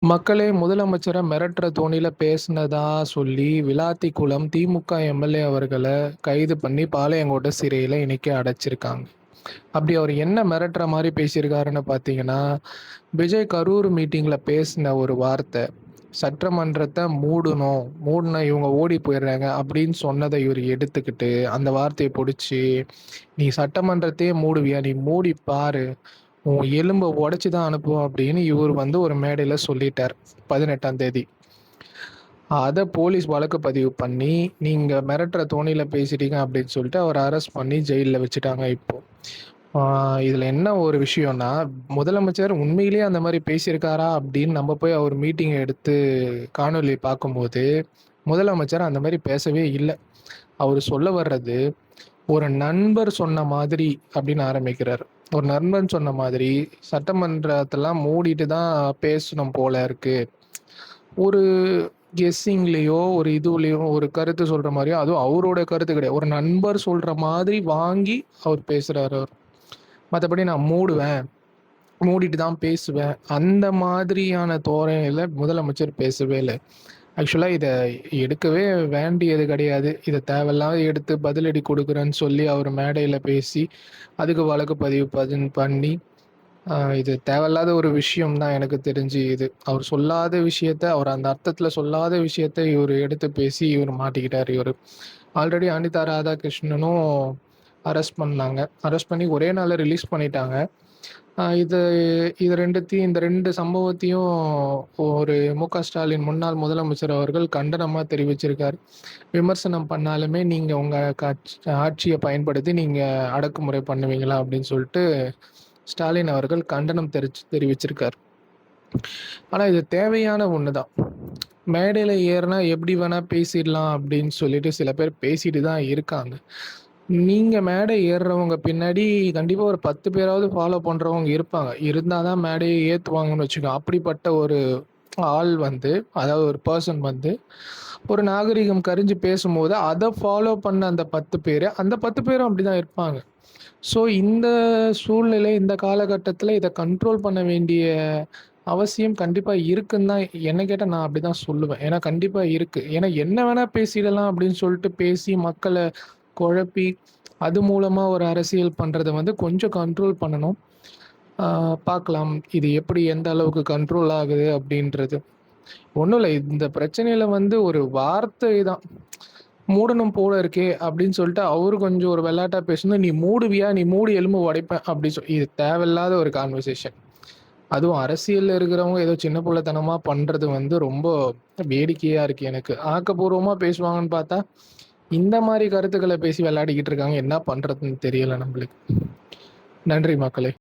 மக்களே முதலமைச்சர மிரட்டுற தோணியில பேசினதா சொல்லி விளாத்திக்குளம் திமுக எம்எல்ஏ அவர்கள கைது பண்ணி பாளையங்கோட்டை சிறையில இன்னைக்கு அடைச்சிருக்காங்க. அப்படி அவர் என்ன மிரட்டுற மாரி பேசியிருக்காருன்னு பார்த்தீங்கன்னா, விஜய் கரூர் மீட்டிங்ல பேசின ஒரு வார்த்தை, சட்டமன்றத்த மூடணும். மூடுனா இவங்க ஓடி போயிடுறாங்க அப்படின்னு சொன்னத இவரு எடுத்துக்கிட்டு, அந்த வார்த்தைய புடிச்சு, "நீ சட்டமன்றத்தையே மூடுவியா? நீ மூடி பாரு. உன் எலும்ப உடைச்சு தான் அனுப்புவோம்" அப்படின்னு இவரு ஒரு மேடையில சொல்லிட்டார். 18ஆம் தேதி. அத போலீஸ் வழக்கு பதிவு பண்ணி, நீங்க மிரட்டுற தொனியில பேசிட்டீங்க அப்படின்னு சொல்லிட்டு அவர அரெஸ்ட் பண்ணி ஜெயில்ல வச்சுட்டாங்க இப்போ. ஆ இதுல என்ன ஒரு விஷயம்னா, முதலமைச்சர் உண்மையிலேயே அந்த மாரி பேசியிருக்காரா அப்படின்னு நம்ம போய் அவர் மீட்டிங் எடுத்து காணொளி பார்க்கும்போது, முதலமைச்சர் அந்த மாரி பேசவே இல்ல. அவரு சொல்ல வர்றது, ஒரு நண்பர் சொன்ன மாதிரி அப்படின்னு ஆரம்பிக்கிறாரு. ஒரு நண்பன் சொன்ன மாதிரி, சட்டமன்றத்தெல்லாம் மூடிட்டு தான் பேசணும் போல இருக்கு. ஒரு கெஸ்ஸிங்லயோ, ஒரு இதுலயோ ஒரு கருத்து சொல்ற மாரியோ, அதுவும் அவரோட கருத்து கிடையாது. ஒரு நண்பர் சொல்ற மாதிரி வாங்கி அவர் பேசுறாரு அவரு. மத்தபடி நான் மூடுவேன், மூடிட்டு தான் பேசுவேன். அந்த மாதிரியான தோரணையில முதலமைச்சர் பேசவே இல்ல. ஆக்சுவலா இத எடுக்கவே வேண்டியது கிடையாது. இத தேவையில்லாம எடுத்து பதிலடி குடுக்குறேன்னு சொல்லி அவர் மேடையில பேசி, அதுக்கு வழக்கு பதிவு பண்ணி, இது தேவையில்லாத ஒரு விஷயம் தான் எனக்கு தெரிஞ்சு இது. அவர் சொல்லாத விஷயத்த, அவர் அந்த அர்த்தத்துல சொல்லாத விஷயத்த இவரு எடுத்து பேசி இவரு மாட்டிக்கிட்டாரு இவரு. ஆல்ரெடி அனிதா ராதாகிருஷ்ணனும் அரெஸ்ட் பண்ணாங்க. அரெஸ்ட் பண்ணி ஒரே நாள்ல ரிலீஸ் பண்ணிட்டாங்க. இது இது 2த்தையும் இந்த 2 சம்பவத்தையும் ஒரு ஸ்டாலின் முன்னாள் முதலமைச்சர் அவர்கள் கண்டனமா தெரிவிச்சிருக்காரு. விமர்சனம் பண்ணாலுமே நீங்க உங்க ஆட்சிய பயன்படுத்தி நீங்க அடக்குமுறை பண்ணுவீங்களா? அப்படின்னு சொல்லிட்டு ஸ்டாலின் அவர்கள் கண்டனம் தெரிவிச்சிருக்காரு. ஆனா இது தேவையான ஒண்ணு தான். மேடையில ஏறுனா எப்படி வேணா பேசிடலாம் அப்படின்னு சொல்லிட்டு சில பேர் பேசிட்டு தான் இருக்காங்க. நீங்க மேடை ஏறுறவங்க பின்னாடி கண்டிப்பா ஒரு 10 பேராவது ஃபாலோ பண்றவங்க இருப்பாங்க. இருந்தா தான் மேடைய ஏத்துவாங்கன்னு வச்சுக்கோங்க. அப்படிப்பட்ட ஒரு ஆள் அதாவது ஒரு பெர்சன் ஒரு நாகரீகம் கரிஞ்சு பேசும்போது, அத ஃபாலோ பண்ண அந்த 10 பேரு, அந்த 10 பேரும் அப்படிதான் இருப்பாங்க. ஸோ இந்த சூழ்நிலை, இந்த காலகட்டத்தில இத கண்ட்ரோல் பண்ண வேண்டிய அவசியம் கண்டிப்பா இருக்குன்னு தான் என்ன கேட்டா நான் அப்படிதான் சொல்லுவேன். ஏன்னா கண்டிப்பா இருக்கு. ஏன்னா என்ன வேணா பேசிடலாம் அப்படின்னு சொல்லிட்டு பேசி மக்கள குழப்பி, அது மூலமா ஒரு அரசியல் பண்றத கொஞ்சம் கண்ட்ரோல் பண்ணணும். ஆ பார்க்கலாம். இது எப்படி எந்த அளவுக்கு கண்ட்ரோல் ஆகுது அப்படின்றது. ஒண்ணும் இல்ல. இந்த பிரச்சனையில ஒரு வார்த்தை தான். "மூடணும் போல இருக்கே" அப்படின்னு சொல்லிட்டு அவரு கொஞ்சம் ஒரு வெளாட்டா பேசுனது, "நீ மூடுவியா? நீ மூடி எலும்பு உடைப்பேன்" அப்படி இது தேவையில்லாத ஒரு கான்வர்சேஷன். அதுவும் அரசியல்ல இருக்கிறவங்க ஏதோ சின்ன புள்ளத்தனமா பண்றது ரொம்ப வேடிக்கையா இருக்கு எனக்கு. ஆக்கப்பூர்வமா பேசுவாங்கன்னு பார்த்தா, இந்த மாரி கருத்துக்கள பேசி விளையாடிக்கிட்டு இருக்காங்க. என்ன பண்றதுன்னு தெரியல நம்மளுக்கு. நன்றி மக்களே!